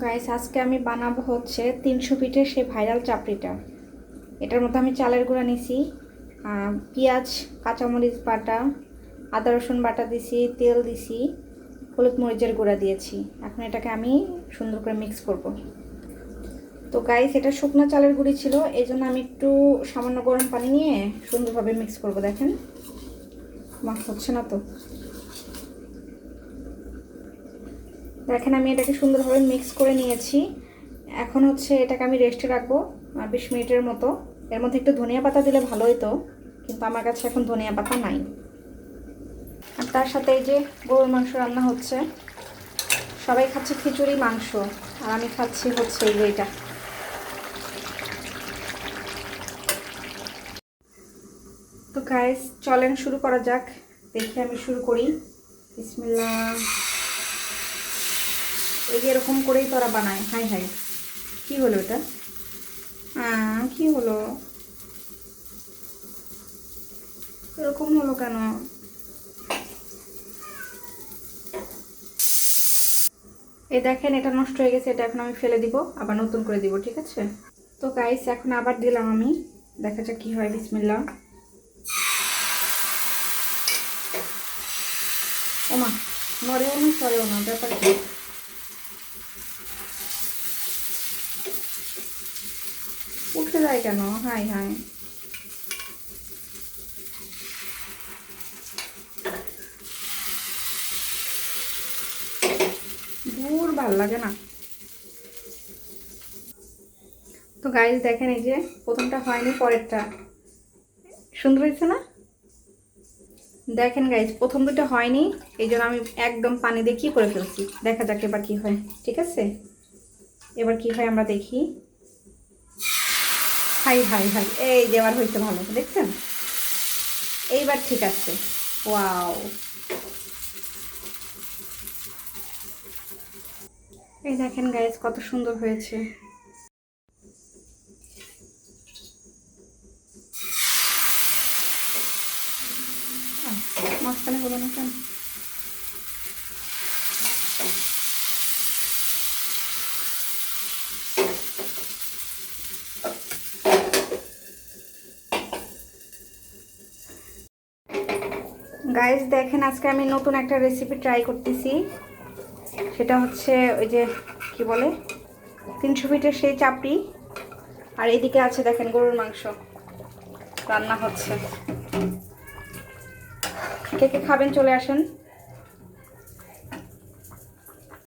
Guys আজকে আমি বানাবো হচ্ছে 300 ফিটের সেই ভাইরাল চাপড়িটা। এটার মধ্যে আমি চালের গুঁড়া নিছি, পেঁয়াজ কাঁচামরিচ বাটা, আদা রসুন বাটা দিছি, তেল দিছি, হলুদ মরিচের গুঁড়া দিয়েছি। এখন এটাকে আমি সুন্দর করে মিক্স করব। তো গাইস এটা শুকনো চালের গুঁড়ি ছিল, এই জন্য আমি একটু সামান্য গরম পানি নিয়ে সুন্দরভাবে মিক্স করব। দেখেন মাছ হচ্ছে না তো। দেখেন আমি এটাকে সুন্দরভাবে মিক্স করে নিয়েছি। এখন হচ্ছে এটাকে আমি রেস্টে রাখবো 20 মিনিটের মতো। এর মধ্যে একটু ধনিয়া পাতা দিলে ভালো হতো, কিন্তু আমার কাছে এখন ধনিয়া পাতা নাই। আর তার সাথে এই যে গরুর মাংস রান্না হচ্ছে। সবাই খাচ্ছে খিচুড়ি মাংস, আর আমি খাচ্ছি হচ্ছে এইটা। তো গাইস চলেন শুরু করা যাক। দেখি আমি শুরু করি। বিসমিল্লাহ। এই এরকম করেই তোরা বানায়। হাই হাই, কি হলো এটা? কি হলো? এরকম হলো কেন? এই দেখেন এটা নষ্ট হয়ে গেছে, এটা এখন আমি ফেলে দিব, আবার নতুন করে দিব, ঠিক আছে? তো গাইস এখন আবার দিলাম আমি, দেখা যাক কি হয়। বিসমিল্লাহ। ওমা, নড়েও না সরেও না, ব্যাপার কি? উঠে যায় কেন? হাই হাই, দূর ভাল লাগে না। তো গাইস দেখেন এই যে প্রথমটা হয়নি, পরেরটা সুন্দর হয়েছে না? দেখেন গাইস প্রথম দুটো হয়নি, এই জন্য আমি একদম পানি দিয়ে কি করে ফেলছি। দেখা যাক এবার কি হয়, ঠিক আছে? এবার কি হয় আমরা দেখি। হাই হাই হাই, এই যে এবার হয়েছে ভালো, দেখছেন? এইবার ঠিক আছে। ওয়াও, এই দেখেন গাইস কত সুন্দর হয়েছে। মাঝখানে হলো না কেন? গাইস দেখেন আজকে আমি নতুন একটা রেসিপি ট্রাই করতেছি। সেটা হচ্ছে ওই যে কি বলে 300 ফিটের সেই চাপড়ি। আর এদিকে আছে দেখেন গরুর মাংস রান্না হচ্ছে। কে কে খাবেন চলে আসেন।